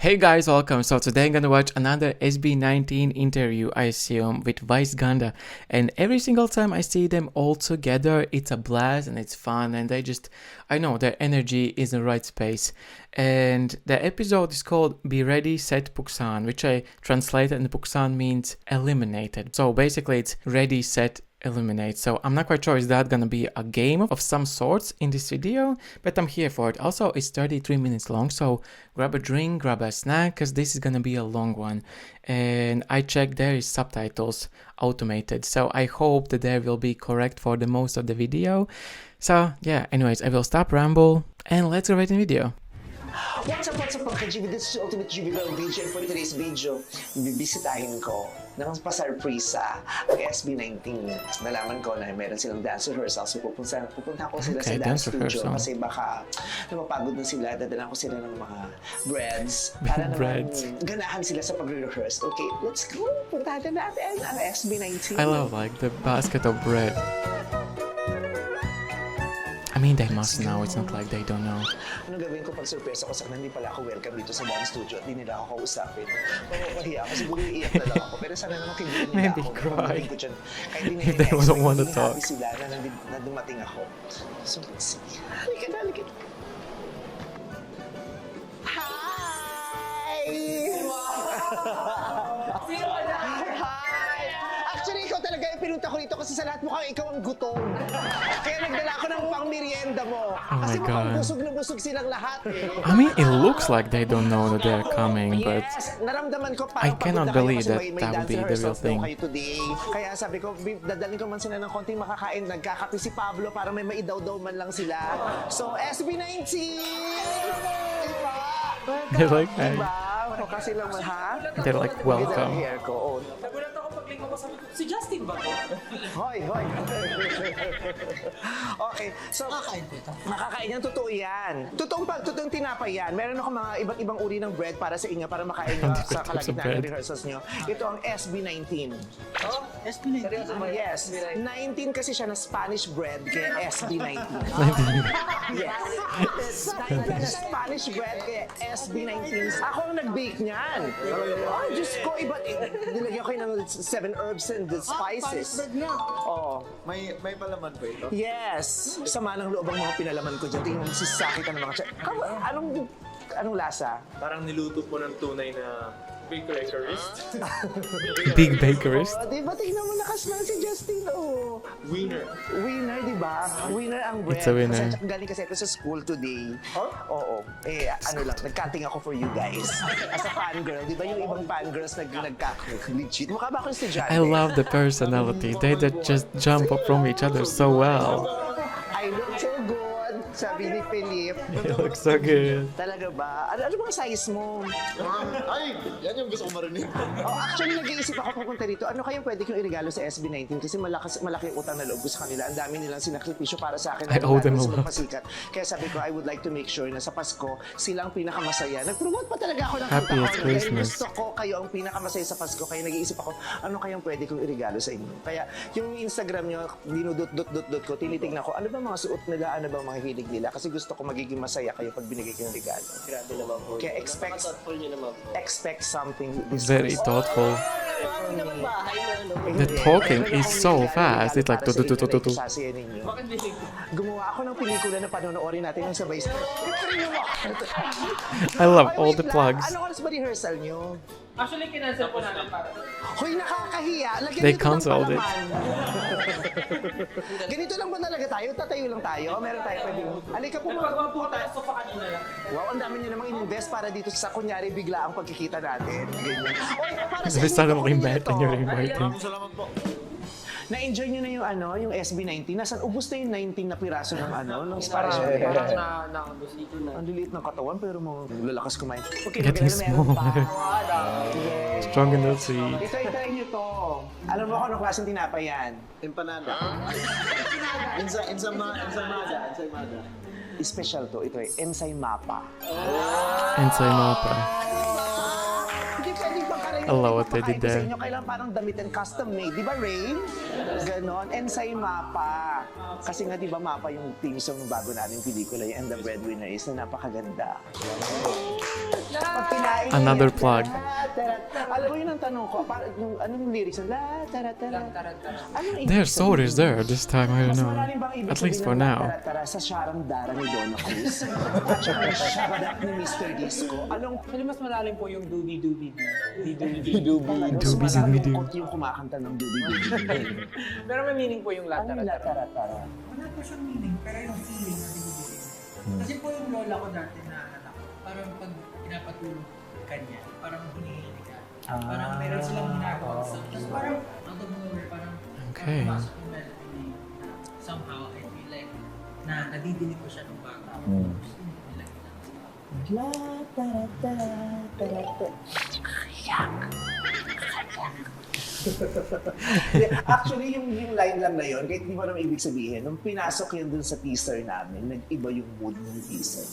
Hey guys, welcome. So today I'm gonna watch another SB19 interview, I assume, with Vice Ganda. And every single time I see them all together, it's a blast and it's fun. And I know their energy is in the right space. And the episode is called Be Ready, Set, Puksan, which I translated, and Puksan means eliminated. So basically it's ready, set, eliminate. So I'm not quite sure, is that gonna be a game of some sorts in this video, but I'm here for it. Also, it's 33 minutes long, so grab a drink, grab a snack, because this is gonna be a long one. And I checked, there is subtitles automated, so I hope that there will be correct for the most of the video. So yeah, anyways, I will stop ramble and let's go right in the video. What's up mga GB? This is Ultimate GB Vlog DJ, and for today's video, bibisitahin ko ng pa-surpresa ang SB19. Nalaman ko na meron silang dance rehearsal, so pupunta ko sila sa dance studio kasi baka napapagod na sila, dadala ko sila ng mga breads para naman ganahan sila sa pag-rehearse. Okay, let's go! Puntahan natin ang SB19. I love like the basket of bread. I mean, they must know. It's not like they don't know. Anong gawin ko pag surpresa ko sa kanila, hindi pala ako welcome dito sa dance studio at di nila ako kausapin. Mahiya ako, siguro iiyak na lang ako. Pero sana naman kaibigan nila Maybe ako. cry. If they don't want to talk. Sila na dumating ako. So, let's see. Halika na. Hi! Actually, ikaw talaga yung pinunta ko dito kasi sa lahat mukhang ikaw ang gutom. Kaya nagdala ako ng pang-merienda mo. Kasi mukhang busog na busog silang lahat eh. I mean, it looks like they don't know that they're coming, but naramdaman ko I cannot believe that may that would be the real thing. Today. Kaya sabi ko, dadalhin ko man sila ng konting makakain. Nagkakape si Pablo para may maidaw-daw man lang sila. So, SB19! Diba? They're like, hey. Diba? Mukha silang ha? They're like, welcome. Hair ko. Nagulat ako paglingo ko, sabi ko, si Justin ba to? Hoy! Okay, so makakain yan, totoo yan. Totoong tinapay yan. Meron ako mga iba't ibang uri ng bread para sa inyo, para makain nyo sa kalagitnaan ng rehearsals nyo. Ito ang SB19. Oh, SB19. Yes, 19 kasi siya na Spanish bread, kaya SB19. Yes. 19 na Spanish bread, kaya SB19. Ako ang nag-bake niyan. Ay, Diyos ko, nilagyan ko ng 7 herbs and the spices. Oo. May palaman ba ito? Yes! Sama ng loob ang mga pinalaman ko dyan. Tingnan mo, sisakit ng mga anong lasa? Parang niluto po ng tunay na bakerist. Big bakerist. Oh, diba? Tingnan mo, nakasmell si Justin, oh. Winner. Winner, diba? Winner ang bread. It's a winner. Kasi galing kasi ako sa school today. Huh? Oo. Nagcutting ako for you guys. As a fangirl, diba yung ibang fangirls nagka-legit? Mukha ba ako estudyante? I love the personality. They just jump up from each other so well. I look so good, sabi ni Philip. They look so good. Talaga ba? Ano bang size mo? Ay! Yan yung gusto ko marinig. Oh, actually, nag-iisip ako pupunta dito. Ano kayang pwede kong iregalo sa SB19? Kasi malaki utang na loob ko sa kanila. Ang dami nilang sinakripisyo para sa akin. I owe them a lot. Kaya sabi ko, I would like to make sure na sa Pasko, silang pinakamasaya. Nag-promote pa talaga ako ng Happiest Christmas. Gusto ko kayo ang pinakamasaya sa Pasko. Kaya nag-iisip ako, ano kayang pwede kong iregalo sa inyo? Kaya yung Instagram nyo, dinudot-dot-dot ko, tinitignan ko, ano ba mga suot nila, ano ba mga hilig nila? Kasi gusto ko magiging masaya kayo pag binigay ko yung regalo. Grabe naman po. Kaya expect something. Very thoughtful. Grabe naman bahay na ano. The talking is so fast. It's like tu-tu-tu-tu-tu. Bakit binig? Gumawa ako ng pelikula na panonoorin natin yung sabay. I love all the plugs. Ano oras ba rehearsal nyo? Actually, kinansel po namin para. Hoy, nakakahiya. Lagyan They nito ng canceled it. palaman. Ganito lang ba talaga tayo? Tatayo lang tayo? Meron tayo pwede. Halika po. Nagpagawa po tayo sa kanina lang. Wow, ang dami nyo namang in-invest para dito sa kunyari bigla ang pagkikita natin. Ganyan. Oy, para sa Sabi sana inyo, mag-invite and you're inviting. Salamat po. Na-enjoy nyo na yung SB19. Nasaan ubos na yung 19 na piraso ng ng Spanish Parang bread. nakabos dito na. Ang liliit ng katawan pero mo lalakas kumain. Okay, Getting meron pa. smaller. Strong and sweet. Try nyo to. Alam mo kung anong klaseng tinapay yan? Empanada. Ensaymada. Special to. Ito ay ensaymapa. Ensaymapa. Hindi pwedeng pagkarayin. I love what they did there. Sa inyo, kailangan parang damit and custom made. Di ba, Rain? Ganon. Ensaymapa. Kasi nga, di ba, mapa yung theme song ng bago natin pelikula, yung And the Breadwinner is na napakaganda. Pag kinain niya Another yan, plug. Alam mo yun ang tanong ko, anong lyrics? Anong Their sword is there this time, I don't Mas know. malalim bang ibig At least for sabihin ng now. tara-tara sa Sharang Dara ni Donna Cruz? At saka yung Shabadak ni Mr. Disco? Anong Actually, mas malalim po yung doobie-doobie. Doobie-doobie. mas Dubi, malalim dubi, kung yung kumakanta ng dubi-dubi? Pero may meaning po yung Ano yung latara-tara. tara-tara? Wala po siyang meaning, pero yung feeling na binibigay. Kasi po yung lola ko dati na anak ko, parang pag pinapatulog ka niya, parang hinihilig ka. Parang meron silang ginagawa sa tapos parang out of nowhere, parang Okay. pumasok yung melody na somehow I feel like na nadidinig ko siya nung bata. Tapos yun, nilagay lang sa La, tara-tara, tara-tara. Actually, yung line lang na yun, kahit di mo naman ibig sabihin, nung pinasok yun dun sa teaser namin, nag-iba yung mood ng teaser.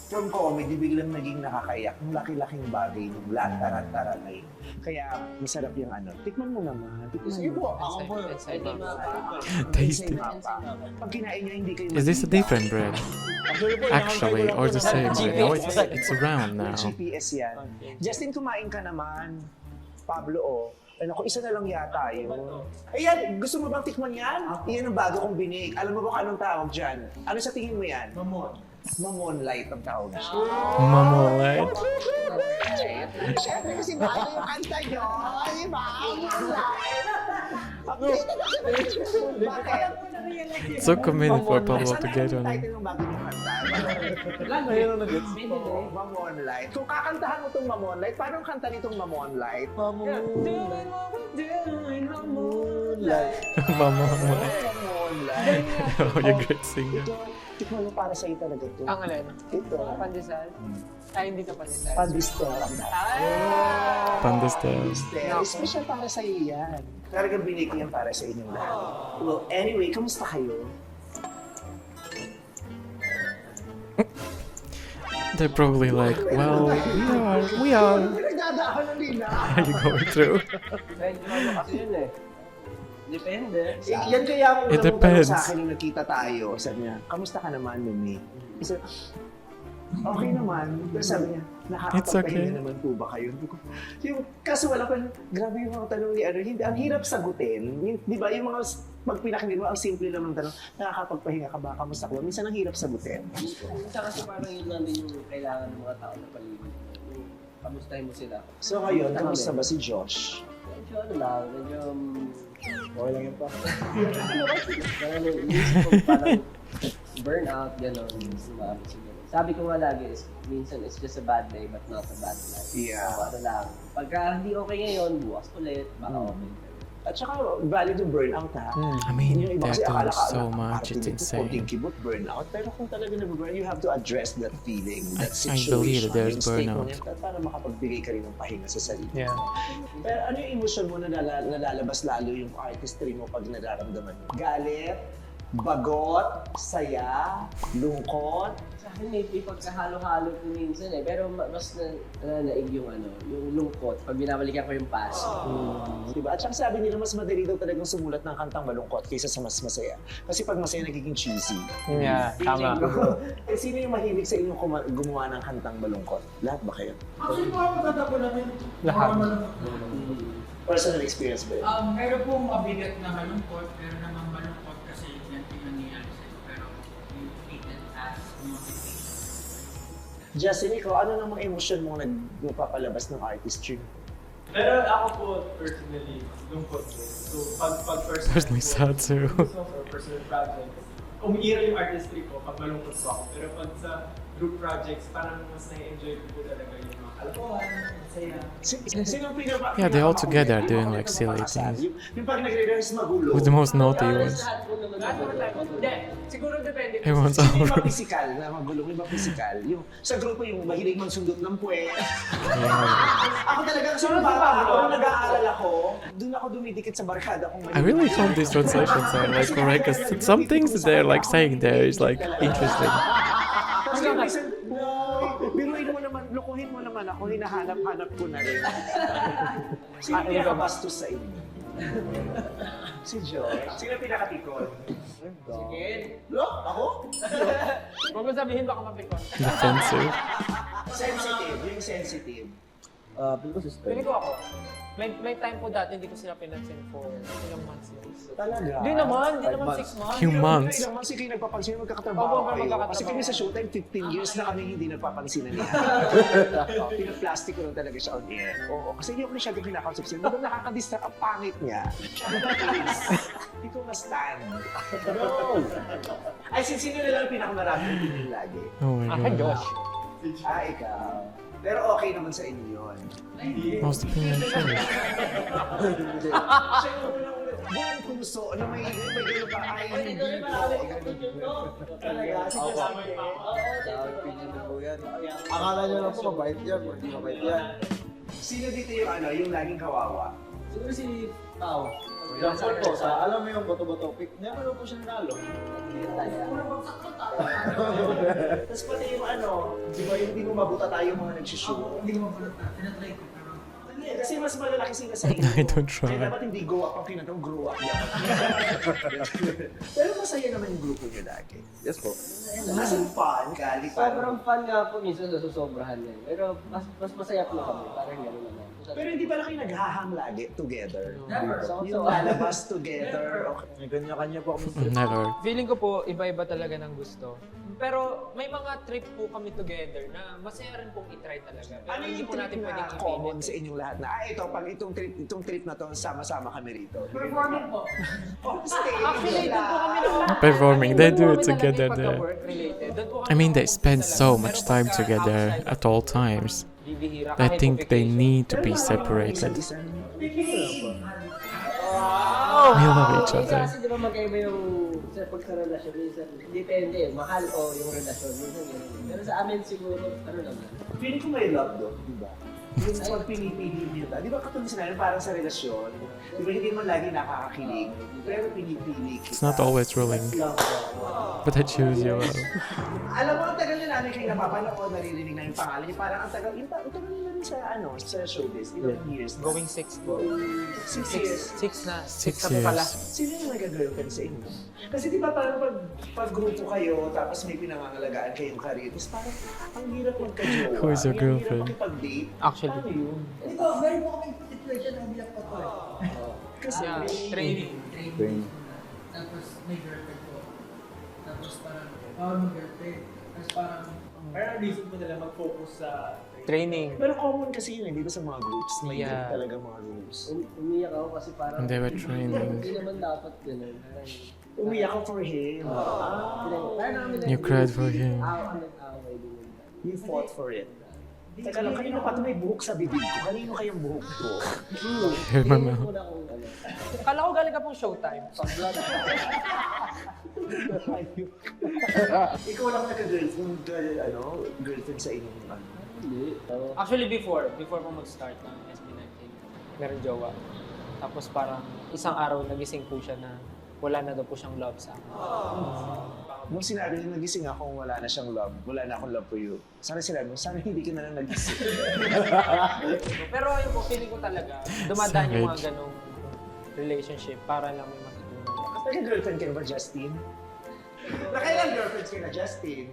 From comedy, biglang naging nakakaiyak. Yung laki-laking bagay ng tara-tara na yun. Kaya masarap yung ano. Tikman mo naman. Sige po, ako po. Tasty. Pag kinain niya, hindi kayo Is this a different bread? Actually, or the same bread? No, it's round now. GPS yan. Justin, kumain ka naman. Pablo, oh. Ano ko, isa na lang yata yun. Ayan, gusto mo bang tikman yan? Iyan ang bago kong binig. Alam mo ba kung anong tawag dyan? Ano sa tingin mo yan? Mamon. Mamon light ang tawag dyan. Mamolite. Siyempre kasi bago yung kanta nyo. Di ba? Mamon light. Bakit? It took a minute for Pablo to get on it. Title ng bago yung kanta. Mamon light. Kung kakantahan mo itong Mamon light, paano ang kanta nitong Mamon light? Mamolite. Mamon light. Oh, you're a great singer. Ito, tikman mo para sa'yo talaga ito. Ang alin? Ito. Pandesal? Ay, hindi to pandesal. Pandesal. Pandestal. Pandesal. Special para sa'yo yan. Talagang binigyan yan para sa inyong lahat. Well, anyway, kamusta kayo? They're probably like, well, we are. Pinagdadaanan ng nila. How are you going through? Kasi yun eh. Depende. Yan kaya ako It unang depends. sa akin nung nagkita tayo. Sabi niya, kamusta ka naman, Lumi? Sabi, okay naman. Pero sabi niya, It's okay. nakakapagpahinga naman po ba kayo? Yung, kaso wala pa, grabe yung mga tanong ni ano, hindi, ang hirap sagutin. Di ba, yung mga, pag pinakinggan mo, ang simple lang ng tanong, nakakapagpahinga ka ba, kamusta ka ba? Minsan ang hirap sagutin. Minsan kasi parang yun lang din yung kailangan ng mga tao na paligid. Yung kamustahin mo sila. So ngayon, kamusta ba si Josh? Medyo ano lang, medyo... Okay lang yun pa. Parang inisip ko parang burnout, gano'n. Sumabot siguro. Sabi ko nga lagi is, minsan it's just a bad day but not a bad life. Yeah. So ano lang, pagka hindi okay ngayon, bukas ulit, baka okay. At saka, valid yung burnout ha. I mean, Yung iba they're kasi akala doing ka, so "Ang much, arte it's nito, insane. konting kibot, burnout. Pero kung talaga na-burn, you have to address that feeling, that I situation. believe that there's yung state mo burnout. na yun, para makapagbigay ka rin ng pahinga sa sarili. Yeah. Pero ano yung emotion mo na nalalabas lalo yung artistry mo pag nararamdaman mo? Galit? Bagot? Saya? Lungkot? Sa akin may pagkahalo-halo po minsan eh, pero mas naig yung ano, yung lungkot pag binabalikan ko yung past. Diba? At saka sabi nila mas madali daw talagang sumulat ng kantang malungkot kaysa sa mas masaya. Kasi pag masaya nagiging cheesy. Yeah, tama. Eh, sino yung mahilig sa inyo gumawa ng kantang malungkot? Lahat ba kayo? Actually, mga maganda po namin. Lahat. Personal experience ba yun? Meron pong mabigat na malungkot, pero namang malungkot kasi yan yung nangyayari sa'yo. Pero you treat it as motivation. Justin, ikaw, ano namang emosyon mo nagpapalabas ng artistry? Pero ako po, personally, lungkot po. So, pag personal Personally sad too. or personal projects, umiira yung artistry ko pag malungkot po ako. Pero pag sa group projects, parang mas na-enjoy ko po talaga yung mga kalokohan, masaya. Sino ang pinaka- Yeah, they're all together pinaka- doing, pinaka- like, silly pinaka- things. Yung pag nagre-rehearse magulo. With the most naughty ones. Lahat po naman Lahat naman tayo. Hindi. Siguro depende. Everyone's Yung iba alright. physical na magulong, iba physical. Yung sa grupo yung mahilig magsundot ng puwet. Ako talaga kasi yung bata ako, nung nag-aaral ako, doon ako dumidikit sa barkada kong I really hope these translations are like correct, because some things that they're like saying there is like interesting. Kasi minsan, biruin mo naman, lukuhin mo naman ako, hinahanap-hanap ko na rin. Sino pinakabastos sa inyo? Si Joy. Sino pinakatikon? Sige. Lo? Ako? Huwag mo sabihin baka mapikon. Defensive. Sensitive, yung sensitive. Feel ko si Steph. Pili ko ako. May time po dati, hindi ko sila pinansin for ilang months yun. Talaga? Hindi naman 5 months. 6 months. Few months. Ilang months kayo nagpapansin, magkakatrabaho Opo, kayo. magkakatrabaho. Kasi kami sa Showtime, 15 years na kami hindi nagpapansinan niya. Pinaplastic ko lang talaga siya on air. Oo, kasi hindi ako masyadong pinakausap siya. Diba nakakadistract ang pangit niya? Hindi ko ma-stand. No! Ay, sino na lang pinakamaraming tingin lagi? Oh my god. Josh. Ikaw. Pero okay naman sa inyo yun. Most opinion shows. Siya yung unang-una. Buong puso na may gano'n ka. Ay, hindi po. Talaga, sige sabi. Opinion na po yan. Akala nyo lang po mabait yan, or hindi mabait yan. Sino dito yung laging kawawa? Siguro si Tao. For example po, alam mo yung boto-boto pick, never po siya nanalo. Tapos pati yung di ba yung hindi mo mabuta tayo mga nagsushoot? Hindi mo mabalata. Tinatry ko. Pero Hindi, kasi mas malalaki sila sa inyo. I don't try. Kaya dapat hindi go up ang kinatong grow up dapat. Pero masaya naman yung grupo niyo lagi. Yes po. As in fun, kali Sobrang fun nga po minsan nasusobrahan yan. Pero mas masaya po kami. Parang gano'n naman. Pero hindi pala kayo naghahang lagi together. never. Yung lalabas together. Okay. May kanya-kanya po kami. Never. Feeling ko po, iba-iba talaga ng gusto. Pero may mga trip po kami together na masaya rin pong itry talaga. Pero Ano hindi yung po natin trip pwedeng na common ipilit. sa inyong lahat na, ito, pag itong trip na to, sama-sama kami rito. Performing po. Oh, stay. Actually, doon po kami na... Performing, they do it Doon po kami together talaga there. yung pagka-work-related. Doon po kami I mean, they nakapag-usap spend talaga. so Pero much pag time sa together outside at all times. bibihira, I kahit think po they vacation. need to Pero be parang separated. isa't-isa. We love each Kasi other. di ba magkaiba yung pag sa relasyon, minsan depende eh, mahal o yung relasyon, minsan gano'n. Pero sa amin siguro, ano naman. Feeling ko may love doon, di ba? Yung pag pinipili niyo ta. Di ba katulad sinabi, parang sa relasyon, di ba hindi naman lagi nakakakilig, pero pinipili kita. It's not always ruling, Love doon. but I choose you well. Alam mo, ang tagal na namin kayo napapanood, naririnig na yung pangalan niyo. Parang ang tagal na rin sa, sa showbiz. Ilang years na? Going 6 po. 6 years. 6 na. 6 kami pala. years. Sino yung nag-girlfriend sa inyo? Kasi di ba parang pag grupo kayo, tapos may pinangangalagaan kayong career, tapos parang ang hirap magka-jowa. Who is your Ang girlfriend? hirap makipag-date. Actually. Paano yun? Ito, meron po kaming situation na umiyak pa to eh. Kasi Yeah, training. Training. Tapos may girlfriend ko. Tapos parang, mo girlfriend. Tapos parang, Parang ang reason po nila mag-focus sa Training. Pero common kasi yun, di ba sa mga groups? May Yeah. talaga mga groups. Umiyak ako kasi parang... And they were training. Hindi naman dapat gano'n. Parang... Umiyak ako for him. Parang namin You cried for him. Away din yun. You fought for it. Teka lang, kanino pa ito may buhok sa bibig ko? Kanino kayong buhok ko? Hear my mouth. Muna kung ano. Kala ko galing ka pong showtime. Ikaw lang nagka-girlfriend, girlfriend sa inyong ano? Hindi. Actually, before po mag-start ng SB19, meron jowa. Tapos parang isang araw nagising po siya na wala na daw po siyang love sa akin. Nung sinabi niya nagising akong wala na siyang love, wala na akong love for you. Sana sinabi mo, sana hindi ka na lang nagising. Pero yun po, feeling ko talaga, dumadaan yung mga Savage. ganong relationship para lang may matutunan. Nagka-girlfriend ka na ba, Justin? Nakailang girlfriends ka na, Justin?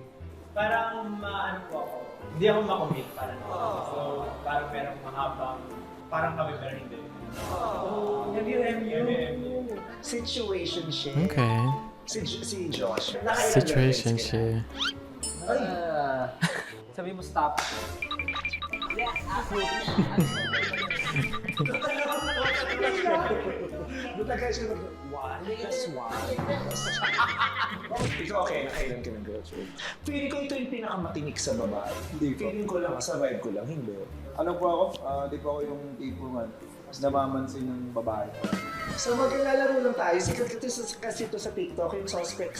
parang ano po ako, hindi ako makomit parang So, parang merong mahabang, parang kami pero hindi. MU. Situationship. Okay. Si Josh. Situationship. Sabi mo stop. Butaga siya mag- one plus one. Ikaw okay, nakailan ka ng girlfriend? Feeling ko ito yung pinakamatinik sa babae. Hindi ko. Feeling ko lang, sa vibe ko lang, hindi. Ano po ako? Di po ako yung tipong namamansin ng babae. So maglalaro lang tayo. Sikat kasi ito sa TikTok, yung suspect.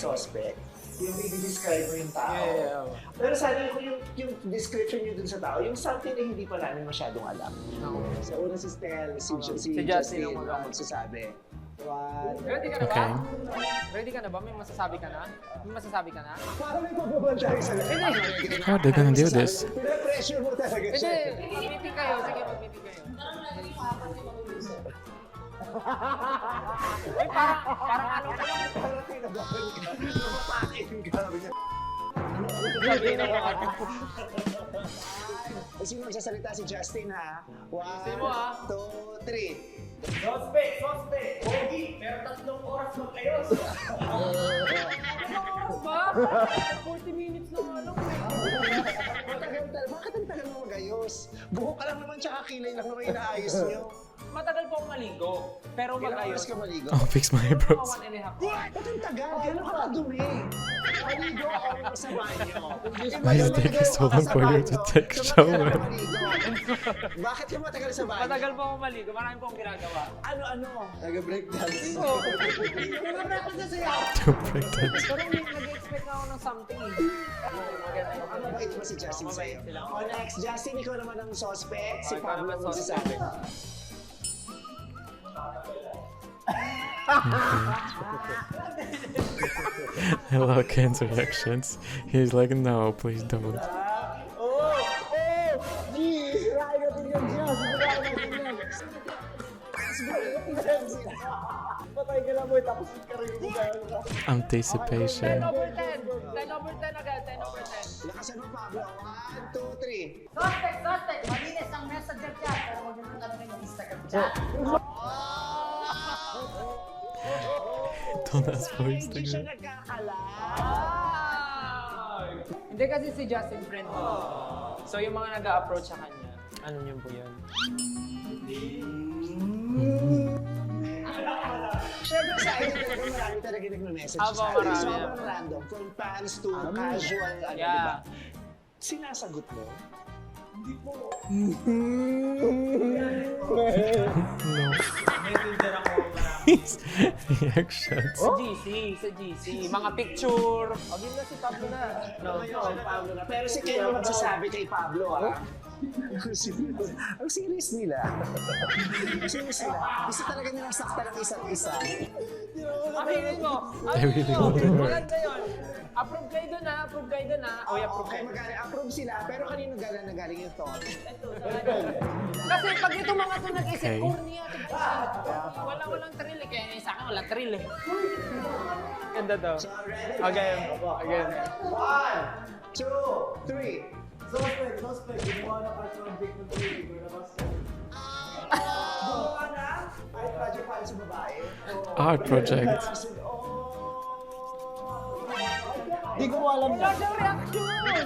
Yung i-describe mo yung tao. Yeah. Pero sana yung description nyo dun sa tao, yung something na hindi pa namin masyadong alam. So una si Stel, si Justin ang magsasabi. Ready ka na ba? Okay. Ready ka na ba? May masasabi ka na? May masasabi ka na? Parang may pababantay sa How are they gonna do this? Pina-pressure mo talaga Hindi, siya. mag-meeting kayo. Sige, mag-meeting kayo. Uy, parang ano ka lang. Parang kinabahan ka. Napapakit yung grabe niya. Ano Sabihin ng mga Sino magsasalita? Si Justin, ha? 1, mo, ha? 2, 3. Suspect! Pogi! Pero 3 oras lang kayo. ba? 40 minutes na nga lang. Matagal talaga. Bakit ang tagal mo magayos? Buhok ka lang naman, tsaka kilay lang naman inaayos niyo. Matagal po akong maligo. Pero Ilang oras mag-ayos. ka maligo? I'll fix my eyebrows. 1.5. Ba't ang tagal? Gano'n ka kadumi? Maligo ako sa banyo. Why is it taking so long for you to take a shower? Bakit ka matagal sa banyo? Matagal po akong maligo. Marami po akong ginagawa. Ano? Nag-breakdance. Nag-practice na siya. To break that. Pero nag-expect ako ng something eh. Ano ba ito ba si Justin sa'yo? sila. O next, Justin, ikaw naman ang suspect. Si Okay, Pablo ang ikaw naman magsasabi. I love Ken's reactions. He's like, no, please don't. Patay ka na mo, tapos ka rin mo Anticipation. 10 over 10. 10 over 10 agad. 10 over 10. Lakasan mo, Pablo. 1, 2, 3. Suspect! Malinis ang messenger chat. Pero huwag naman kami ng Instagram chat. Don't ask for Hindi siya Instagram. nagkakala. Hindi kasi si Justin friend ko. So yung mga nag-a-approach sa kanya, ano niyo po yun? Siyempre sa akin talaga marami talaga nagme-message Aba, sa atin. marami. Sobrang random. From fans to casual, ano, Yeah. diba? Sinasagot mo? No. Messenger ako. His reactions. Sa GC. Mga picture. O, yun na si Pablo na. No. Pablo na. Pero si Ken ang magsasabi kay Pablo, ah. Ang serious nila. Ang serious nila. Gusto talaga nilang sakta ng isa't isa. Aminin mo. I really want to work. Maganda yun. Approve kayo dun ha. Approve Okay, mag-approve sila. Pero kanino galing yung thought? Kasi pag ito mga ito nag-isip, Okay. corny ito. Walang thrill eh. Kaya sa akin walang thrill eh. Ganda daw. Okay. Again. 1, 2, 3. Suspect. Gumawa na pa siya ng big ng 3. Gumawa na? Ay, project para sa babae. Art project. Di ko alam Wala siyang reaction!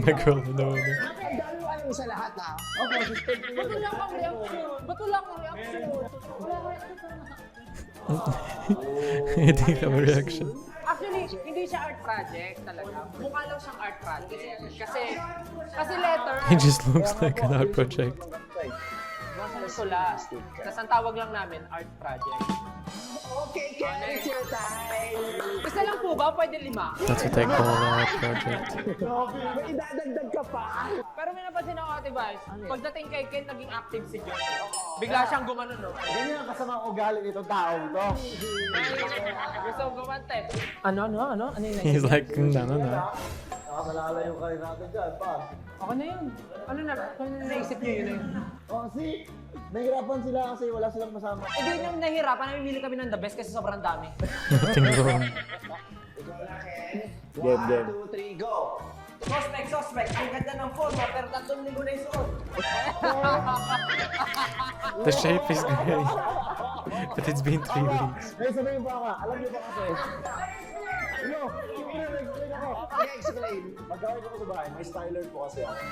My girl, no. Ang dami mo alam sa lahat, ah. Ba't wala kang reaction? Wala kang reaction? He didn't have a reaction. Actually, hindi siya art project talaga. Mukha lang siyang art project. Kasi letter. He just looks like an art project. Nasa sula. Tapos ang tawag lang namin, art project. Okay, Ken, it's your time. Isa lang po ba? Pwede 5? That's what I call an art project. May idadagdag ka pa. Pero may napansin ako, Ate Vice. Pagdating kay Ken, naging active si John. Bigla siyang gumanon, no? Hindi ang kasama ang ugali nitong taong to. Gusto ko gumante. Ano yun? He's like, no. Nakamalala yung kayo natin dyan, pa. Ako na yun. Ano na naisip niyo yun? O kasi, nahirapan sila kasi wala silang masama. Hindi nyo nahirapan. Namimili kami ng the best kasi sobrang dami. Nothing wrong. Ikaw na, Ken. Game. 1, 2, 3, go. Suspect. Ang ganda ng forma pero 3 linggo na isuot. The shape is great. But it's been 3 weeks. Ngayon sabihin pa ka, alam niyo ba kasi? Ano? Siyempre, nag-explain ako. Okay, explain. Pagkawin ko sa bahay, may styler po kasi ako.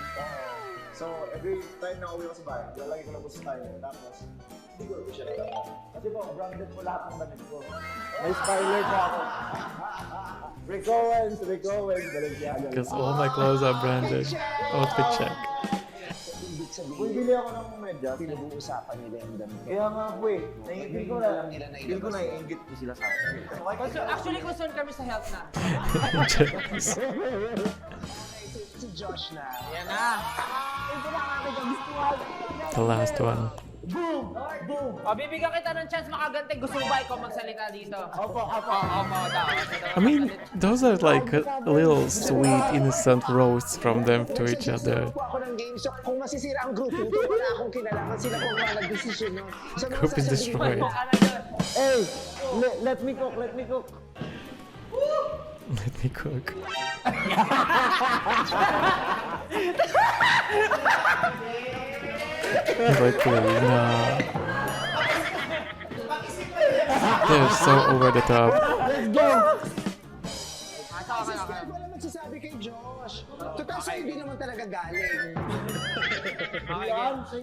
So, every time na uwi ko sa bahay, lalagay ko lang po sa styler. Tapos, hindi ko siya nalala. Kasi po, branded po lahat ng damit ko. May styler po ako. Rick Owens, Balenciaga. Because all my clothes are branded. Outfit check. Ibig sabihin, Kung bili ako ng medyas, pinag-uusapan nila yung damit ko. kaya nga po eh. Feel ko na, Alam nila na feel ko na i-ingit ko sila sa akin. Actually, concerned kami sa health na. Checks. Si Josh na. Yan na. The last one. O, bibigyan kita ng chance makaganti. Gusto mo ba ikaw magsalita dito? Opo. Opo, daw. I mean, those are like a little sweet, innocent roasts from them to each other. Ako ng game show, kung masisira ang group nito, wala akong kinalaman sila kung mga nag-desisyon nun. So, Group is destroyed. Ano yun? Hey, let me cook. Let me cook. But please, no. They're so over the top. Wala magsasabi kay Josh. Total sa'yo hindi naman talaga galing. One, two,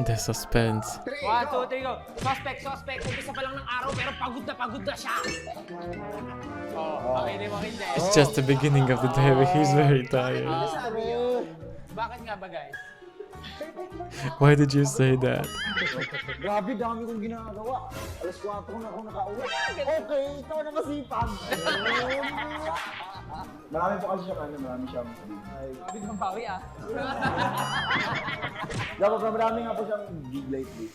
The suspense. three, 1, go! 2, 3, go. Suspect. Umpisa pa lang ng araw pero pagod na siya. Oh, okay, mo hindi. It's just the beginning of the day, but he's very tired. Sabi yun. Bakit nga ba, guys? Why did you say that? Grabe, dami kong ginagawa. Alas 4 na ako nakauwi. Okay, ikaw na masipag. Marami po kasi siyang marami siyang Sabi ng bawi ah. Dapat marami nga po siyang gig lately.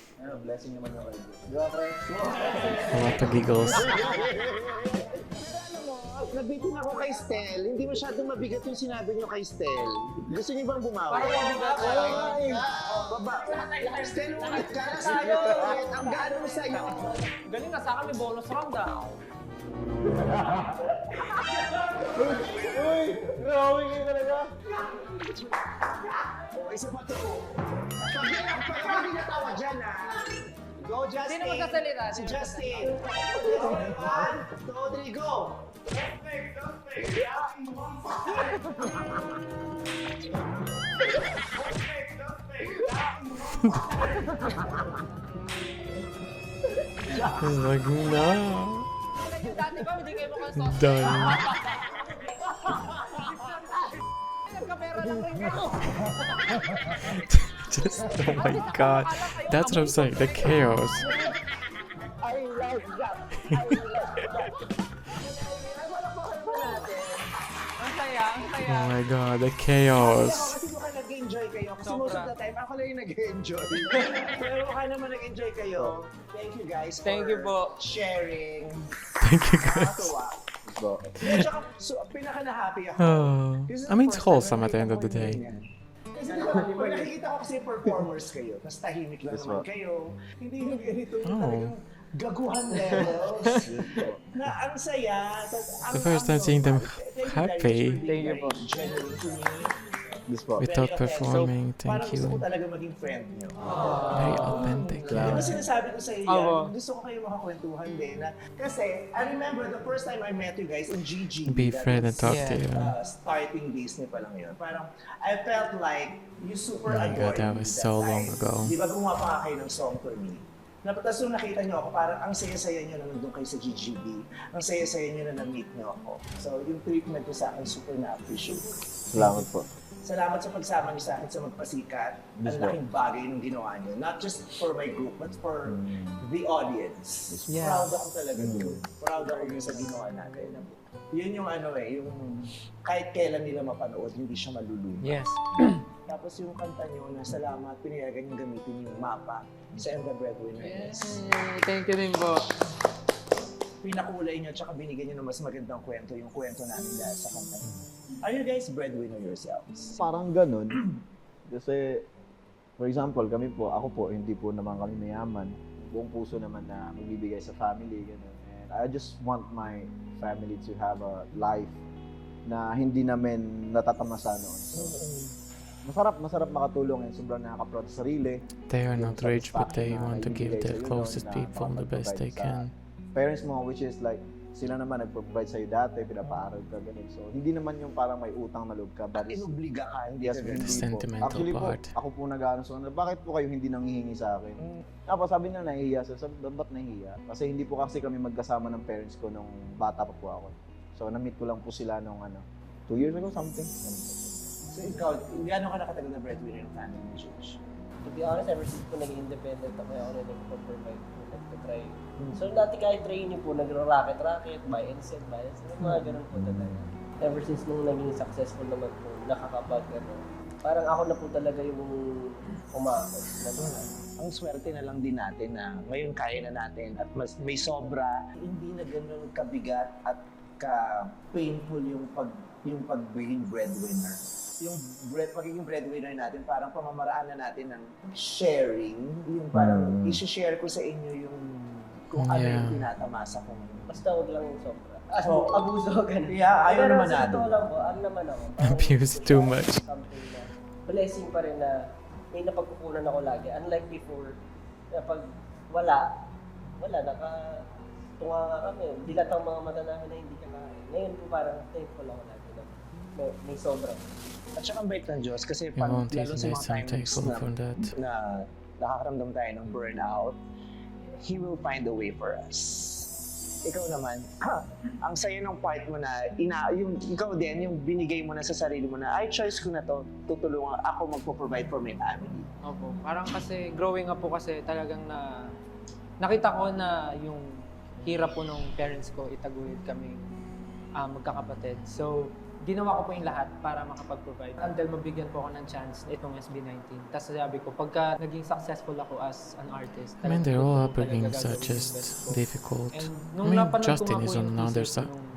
Blessing naman yung kayo. Diba, pre? A lot of giggles. Nabitin ako kay Stel. Hindi masyadong mabigat yung sinabi niyo kay Stel. Gusto niyo bang bumawi? Baba. Stel, ulit ka na sa'yo. Ang gano mo sa'yo. Galing na sa akin, may bonus round ah. Uy! Grabe kayo talaga. Isa pa to. Pag hindi natawa dyan, ha? Go, Justin. Sino magsasalita? Si Justin. 1, 2, 3, go! He's like, no. Yung dati ba, hindi kayo mukhang suspect. Done. Nagkamera lang rin kayo. Just, oh my god. That's what I'm saying, the chaos. I like that. Ang saya. Oh my god, the chaos. Kasi baka nag-enjoy kayo. Kasi most of the time, ako lang yung nag-enjoy. Pero baka naman nag-enjoy kayo. Thank you guys Thank you po. sharing. Thank you guys. Nakatuwa. Go. At saka, pinaka-na-happy ako. Oh. This is I mean, the it's first wholesome time at the na end of the nakita ko day. yung ganyan. Kasi pag nakikita ko kasi performers kayo, tapos tahimik lang naman kayo, hindi yung ganito yung talagang gaguhan levels. Na ang saya. The first time seeing them happy Thank you po. Genuine to me. This po. without performing, Parang thank gusto ko you. talaga maging friend niyo. Very authentic. Di ba Yeah. sinasabi ko sa iyo Oo. yan, gusto ko kayo makakwentuhan din. Kasi, I remember the first time I met you guys in GG. Be that friend and was, talk Yeah. to you. Starting days niyo pa lang yun. Parang, I felt like you super Oh my God, adored that me was so long time. ago. Di ba gumawa pa nga kayo ng song for me? Tapos nung nakita niyo ako, parang ang saya-saya niyo na nandun kayo sa GGB. Ang saya-saya niyo na na-meet niyo ako. So, yung treatment niyo sa akin, super na-appreciate. Salamat po. Salamat sa pagsama niyo sa akin sa Magpasikat. Ang laking bagay nung ginawa niyo. Not just for my group, but for the audience. Yeah. Proud ako talaga doon. Proud ako dun sa ginawa natin. Yun yung ano yung kahit kailan nila mapanood, hindi siya maluluma. Yes. Tapos yung kanta niyo na salamat, pinayagan yung gamitin yung mapa sa I'm the Breadwinner. Yes. Thank you din po. Pinakulay niyo tsaka binigyan niyo ng mas magandang kwento, yung kwento namin dahil sa kanta niyo. Are you guys breadwinner yourselves? Parang ganun. Kasi, for example, ako po, hindi po naman kami mayaman. Buong puso naman na magbibigay sa family, ganun. And I just want my family to have a life na hindi namin natatamasa noon. So, masarap makatulong and sobrang nakaka-proud sa sarili. They are not rich, but they Satisfaction na want to give naibibigay their sa'yo closest nun na people the best they makapag-provide sa can. Parents mo, which is like, sila naman nag-provide sa'yo dati, pinapaaral ka, ganun. So, hindi naman yung parang may utang na loob ka. At But is, inubliga ka, hindi yes, ka hindi ganun. po. Sentimental Actually part. po, ako po nag-ano sa kanila, bakit po kayo hindi nanghihingi sa akin? Tapos sabi nila nahihiya. So, sabi, ba't nahihiya? Kasi hindi po kasi kami magkasama ng parents ko nung bata pa po ako. So, na-meet ko lang po sila nung 2 years ago, something. So ikaw, gaano ka nakatagal na breadwinner ng family mo, George? To be honest, ever since po naging independent ako, ako na nag-provide po, nag-try. So dati kahit training po, nagro-racket, buy and sell, mga ganun po talaga. Ever since nung naging successful naman po, nakakapag, parang ako na po talaga yung umakot na lahat. Ang swerte na lang din natin na ngayon kaya na natin at mas may sobra, hindi na ganun kabigat at ka-painful yung pagiging breadwinner. Yung pagiging breadwinner natin, parang pamamaraan na natin ng sharing. Yung parang i-share ko sa inyo yung kung ano Yeah. yung tinatamasa ko. Basta huwag lang yung sobra. abuso, ganun. Yeah, ayaw Pero naman sa natin. totoo lang po, naman ako. parang Abuse too much. Something na, blessing pa rin na may napagkukunan ako lagi. Unlike before, na pag wala, nakatunga nga kami. Dilat ang mga mata namin na hindi kakain. Ngayon po parang thankful ako lagi na may sobra. At saka ang bait ng Diyos kasi Yeah, pag Mom lalo sa Tiffany, mga so times thankful for that. na nakakaramdam tayo ng burnout, He will find a way for us. Ikaw naman, ang sayo ng part mo na, yung, ikaw din, yung binigay mo na sa sarili mo na, ay, choice ko na to, tutulungan ako magpo-provide for my family. Opo. Parang kasi, growing up po kasi talagang nakita ko na yung hirap po ng parents ko, itaguyod kami magkakapatid. So, ginawa ko po yung lahat para makapag-provide. Until mabigyan po ako ng chance itong SB19. Tapos sabi ko, pagka naging successful ako as an artist, I mean, they're all talagang upbringings gagawin are yung just best ko. difficult. And I nung mean, napanood ko Justin nga is po on yung another thesis side. nung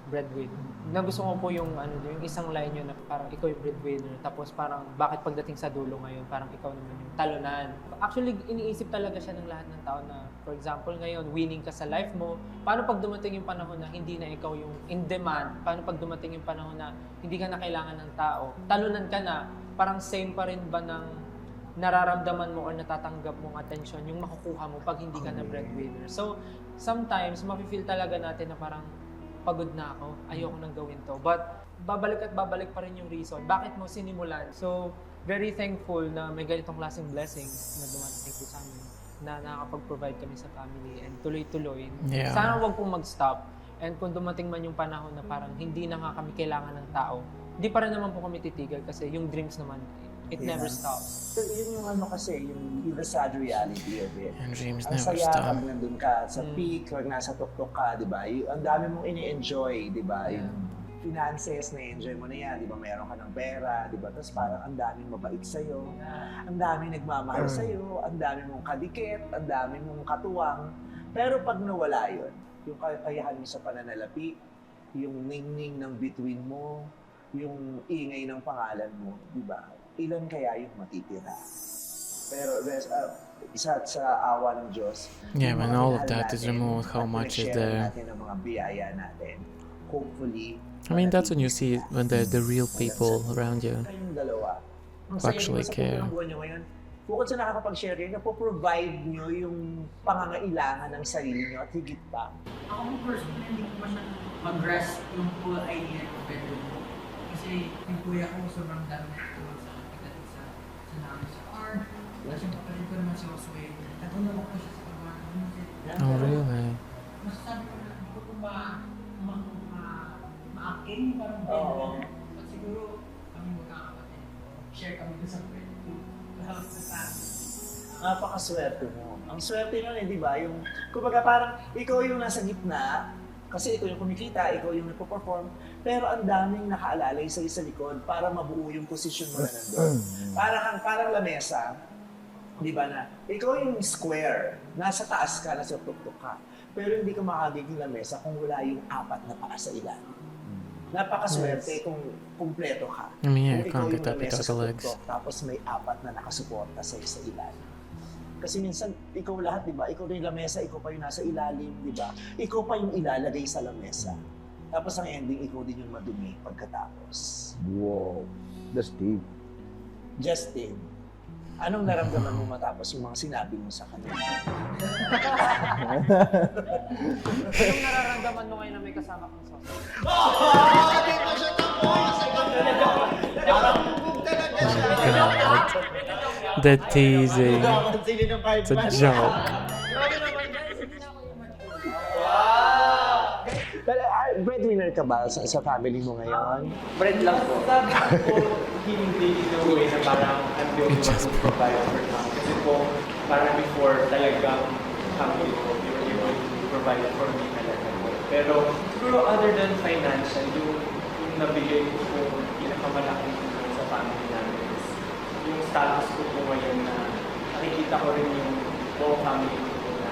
breadwinner, nagustuhan ko po yung yung isang line yun na parang ikaw yung breadwinner, tapos parang bakit pagdating sa dulo ngayon, parang ikaw naman yung talunan. Actually, iniisip talaga siya ng lahat ng tao na, for example, ngayon, winning ka sa life mo. Paano pag dumating yung panahon na hindi na ikaw yung in demand? Paano pag dumating yung panahon na hindi ka na kailangan ng tao? Talunan ka na, parang same pa rin ba ng nararamdaman mo or natatanggap mong atensyon yung makukuha mo pag hindi ka na breadwinner? So, sometimes, mafe-feel talaga natin na parang pagod na ako, ayoko nang gawin to. But, babalik at babalik pa rin yung reason. Bakit mo sinimulan? So, very thankful na may ganitong klaseng blessings na dumating po sa amin na nakakapag-provide kami sa family and tuloy-tuloy. Yeah. Sana wag pong mag-stop. And kung dumating man yung panahon na parang hindi na nga kami kailangan ng tao, hindi pa rin naman po kami titigil kasi yung dreams naman, it never stops. So, yun yung kasi, yung the sad reality of it. And dreams Ang never saya stop. pag nandun ka sa peak, pag nasa tuktok ka, di ba? Ang dami mong ini-enjoy, di ba? Yung finances, na-enjoy mo na yan, di ba? Meron ka ng pera, di ba? Tapos parang ang daming mabait sa'yo, ang daming nagmamahal sa'yo, ang daming mong kadikit, ang daming mong katuwang. Pero pag nawala yun, yung kakayahan mo sa pananalapi, yung ningning ng bituin mo, yung ingay ng pangalan mo, di ba? Ilan kaya yung matitira? Pero sa awa ng Diyos, Yeah, yung when mga all of minahal that is natin removed, how at much is pinag-share there? natin ang mga biyaya natin, hopefully, I mean, that's when you see when the real people around you. kayong dalawa. Ang Who saya actually nyo sa care. punto ng buwan nyo ngayon, bukod sa nakakapag-share kayo, napoprovide nyo yung pangangailangan ng sarili nyo at higit pa. Ako mo personally, hindi ko masyadong mag-grasp yung whole idea ng bedroom ko. Kasi yung kuya ko sobrang dami na tulong sa akin pagdating sa namin sa art. Tapos yung kapatid ko naman si Josue, natulong ako siya sa paggawa ng music. Oh, really? Masasabi ko na hindi ko ito ma-acting, parang bedroom. But siguro kami magkakapatid. Share kami doon sa pwede to help the family. Napakaswerte mo. Ang swerte nun, di ba? Yung, kumbaga parang ikaw yung nasa gitna, kasi ikaw yung kumikita, ikaw yung nagpo-perform, pero ang daming nakaalalay sa'yo sa likod para mabuo yung posisyon mo na nandun. Parang lamesa, di ba na, ikaw yung square, nasa taas ka, nasa tuktok ka, pero hindi ka makagiging lamesa kung wala yung apat na paa sa ilalim. Napakaswerte kung kumpleto ka. I mean, yeah, you Kung ikaw can't get yung up lamesa without sa the legs. tuktok, tapos may apat na nakasuporta sa'yo sa ilalim. Kasi minsan, ikaw lahat, di ba? Ikaw na yung lamesa, ikaw pa yung nasa ilalim, di ba? Ikaw pa yung ilalagay sa lamesa. Tapos ang ending, ikaw din yung madumi pagkatapos. Wow. That's deep. Justin, anong naramdaman mo matapos yung mga sinabi mo sa kanya? Anong nararamdaman mo ngayon na may kasama kang sauce? God. The teasing. It's a joke. Pero breadwinner ka ba sa family mo ngayon? Bread lang po. Sabi ko po, hindi in a way na parang I'm the only one who provide for them. Kasi po, parang before talagang family ko, they were able to provide for me talaga po. Pero siguro other than financial, yung nabigay ko po pinakamalaking tulong sa family namin is yung status ko po ngayon na nakikita ko rin yung buong family ko po na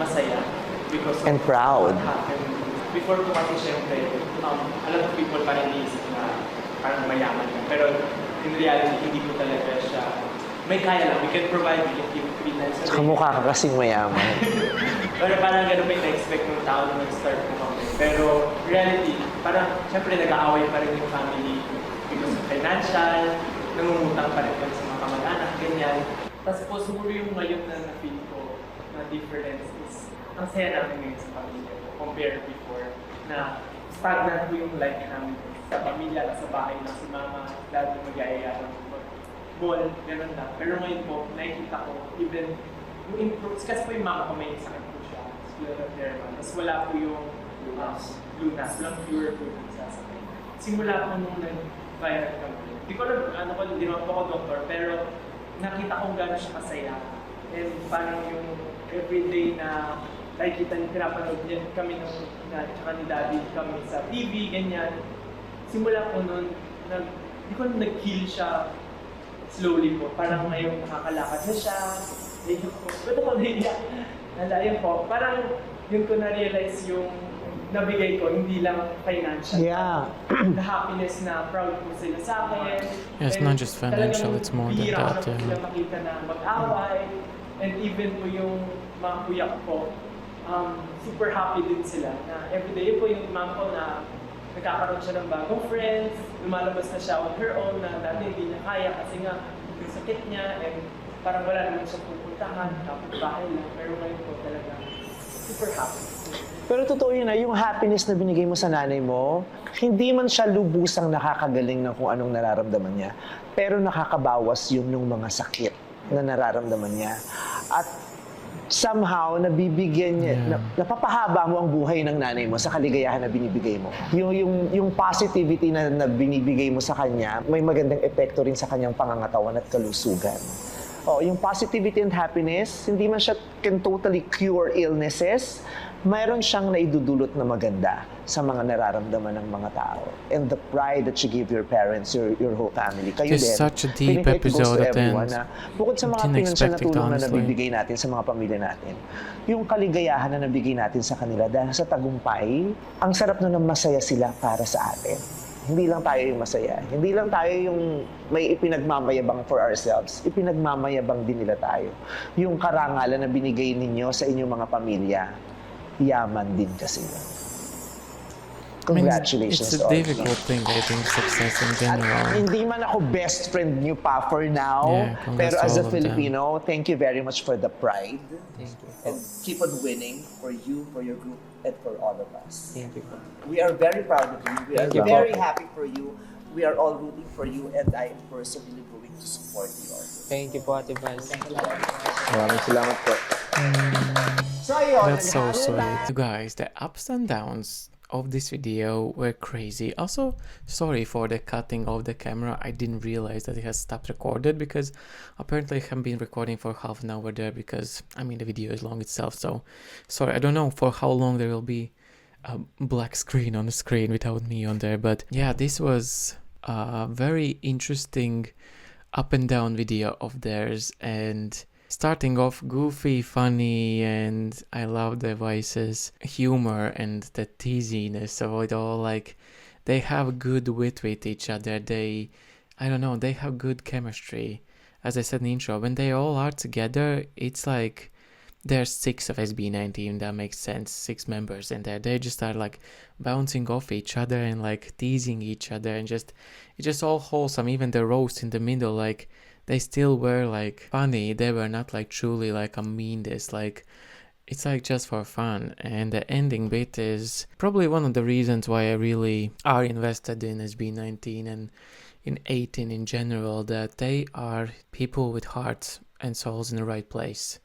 masaya because of And proud. what happened. Before po kasi syempre, a lot of people parang iniisip na parang mayaman ka. Pero in reality, hindi po talaga siya may kaya lang, we can provide, we can give 3 times a day. Saka mukha ka kasing mayaman. Pero parang ganun pa yung na-expect ng tao na mag-start mo kami. Pero reality, parang syempre nag-aaway pa rin yung family because of financial, nangungutang pa rin kami sa mga kamag-anak, ganyan. Tapos po siguro yung ngayon na na-feel ko na difference is ang saya namin ngayon sa pamilya ko compared before na stagnant po yung life namin sa pamilya, sa bahay na si mama, lagi mag-aaya ng ball, gano'n lang. Pero ngayon po, nakikita ko, even yung improves, kasi po yung mama ko may sakit po siya, scleroderma, tapos wala po yung lunas, walang cure po yung sasakit. Simula po nung nag-viral kami, hindi ko alam, hindi naman po ako doktor, pero nakita kong gano'n siya kasaya. And parang yung everyday na nakikita niyo, pinapanood niya kami tsaka ni Daddy kami sa TV, ganyan. Simula po nun, hindi ko nag-heal siya slowly po. Parang ngayon nakakalakad na siya. Ito ko naiyak. Nalayan po. Parang yun ko na-realize yung nabigay ko, hindi lang financial. Yeah. The happiness na proud po sila sa akin. Yeah, it's not just financial, it's more than that. Talagang bihira ko makita na mag-away. And even po yung mga kuya ko po, super happy din sila na everyday po yung mom ko na nagkakaroon siya ng bagong friends, lumalabas na siya on her own na dati hindi niya kaya kasi nga yung sakit niya and parang wala naman siya pupuntahan, kapit bahay lang. Pero ngayon po talaga super happy. Pero totoo yun na, yung happiness na binigay mo sa nanay mo, hindi man siya lubusang nakakagaling ng kung anong nararamdaman niya, pero nakakabawas yun ng mga sakit na nararamdaman niya. At somehow, nabibigyan niya, napapahaba mo ang buhay ng nanay mo sa kaligayahan na binibigay mo. Yung positivity na binibigay mo sa kanya, may magandang epekto rin sa kanyang pangangatawan at kalusugan. Yung positivity and happiness, hindi man siya can totally cure illnesses, mayroon siyang naidudulot na maganda sa mga nararamdaman ng mga tao. And the pride that you give your parents, your whole family. Kayo It's din. such a deep Feeling ko it goes episode to at the everyone end. na bukod sa mga Didn't pinansyal na expect it, tulong na honestly. nabibigay natin sa mga pamilya natin, yung kaligayahan na nabigay natin sa kanila dahil sa tagumpay, ang sarap nun na masaya sila para sa atin. Hindi lang tayo yung masaya. Hindi lang tayo yung may ipinagmamayabang for ourselves. Ipinagmamayabang din nila tayo. Yung karangalan na binigay ninyo sa inyong mga pamilya, yaman din kasi yun. Congratulations it's to a all of difficult you. thing, I think, success in At general. hindi man ako best friend niyo pa for now, Yeah, congrats pero to as a all of them. Filipino, thank you very much for the pride. Thank you. And keep on winning for you, for your group, and for all of us. Thank you po. We are very proud of you. We are Thank you, very Papa. happy for you. We are all rooting for you, and I am personally going to support you. Thank you po, Ate Val. Maraming salamat po. So, ayun, That's so naghalo na- sweet. Guys, the ups and downs of this video were crazy. Also, sorry for the cutting of the camera. I didn't realize that it has stopped recorded because apparently I haven't been recording for half an hour there because, I mean, the video is long itself. So, sorry, I don't know for how long there will be a black screen on the screen without me on there. But yeah, this was a very interesting up and down video of theirs, and starting off goofy, funny, and I love the voices, humor, and the teasiness of it all. Like, they have good wit with each other. They have good chemistry. As I said in the intro, when they all are together, it's like there's 6 of SB19, that makes sense, 6 members in there. They just are like bouncing off each other and like teasing each other, and it's just all wholesome. Even the roast in the middle, like, they still were like funny. They were not like truly like a meanness. Like, it's like just for fun. And the ending bit is probably one of the reasons why I really are invested in SB19 and in 18 in general, that they are people with hearts and souls in the right place.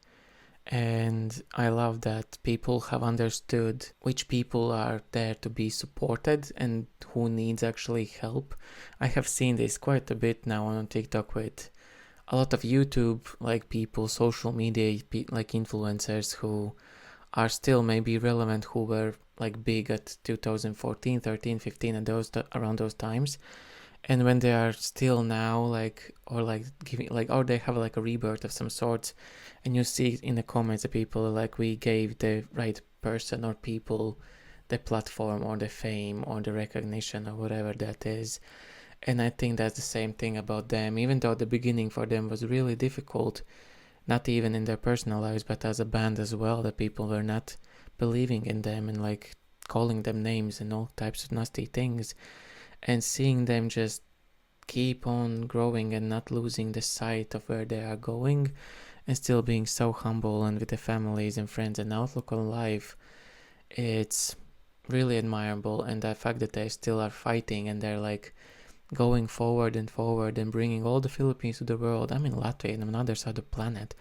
And I love that people have understood which people are there to be supported and who needs actually help. I have seen this quite a bit now on TikTok with a lot of YouTube like people, social media like influencers who are still maybe relevant, who were like big at 2014, 13, 15 and around those times. And when they are still now like, or like giving like, or they have like a rebirth of some sort, and you see in the comments that people are like, we gave the right person or people the platform or the fame or the recognition or whatever that is. And I think that's the same thing about them, even though the beginning for them was really difficult, not even in their personal lives, but as a band as well, that people were not believing in them and like calling them names and all types of nasty things. And seeing them just keep on growing and not losing the sight of where they are going and still being so humble and with their families and friends and outlook on life, it's really admirable. And the fact that they still are fighting and they're like going forward and bringing all the Philippines to the world. I'm in Latvia and I'm on the other side of the planet,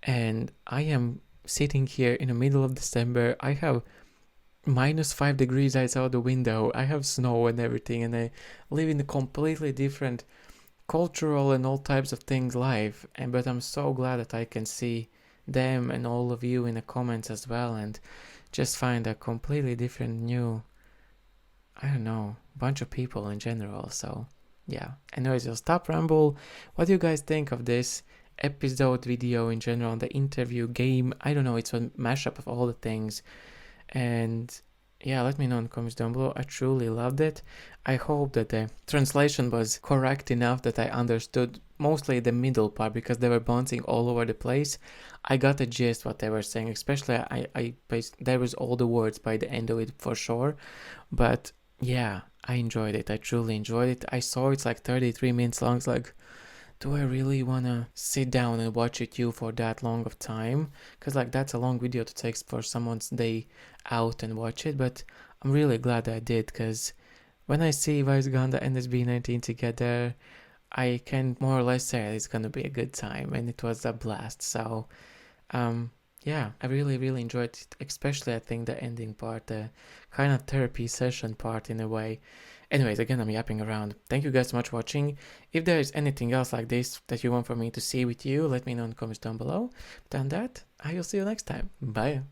and I am sitting here in the middle of December. I have -5 degrees outside the window. I have snow and everything, and I live in a completely different cultural and all types of things life. And but I'm so glad that I can see them and all of you in the comments as well, and just find a completely different new, I don't know, bunch of people in general. So yeah, anyways, I'll stop ramble. What do you guys think of this episode, video in general, the interview, game? I don't know, it's a mashup of all the things. And yeah, let me know in the comments down below. I truly loved it. I hope that the translation was correct enough that I understood mostly the middle part, because they were bouncing all over the place. I got the gist what they were saying, especially there was all the words by the end of it for sure. But yeah, I enjoyed it. I truly enjoyed it. I saw it's like 33 minutes long. It's like, do I really want to sit down and watch it for that long of time? Because like that's a long video to take for someone's day out and watch it. But I'm really glad I did, because when I see Vice Ganda and SB19 together, I can more or less say it's going to be a good time, and it was a blast. So yeah, I really, really enjoyed it, especially I think the ending part, the kind of therapy session part in a way. Anyways, again, I'm yapping around. Thank you guys so much for watching. If there is anything else like this that you want for me to see with you, let me know in the comments down below. But on that, I will see you next time. Bye.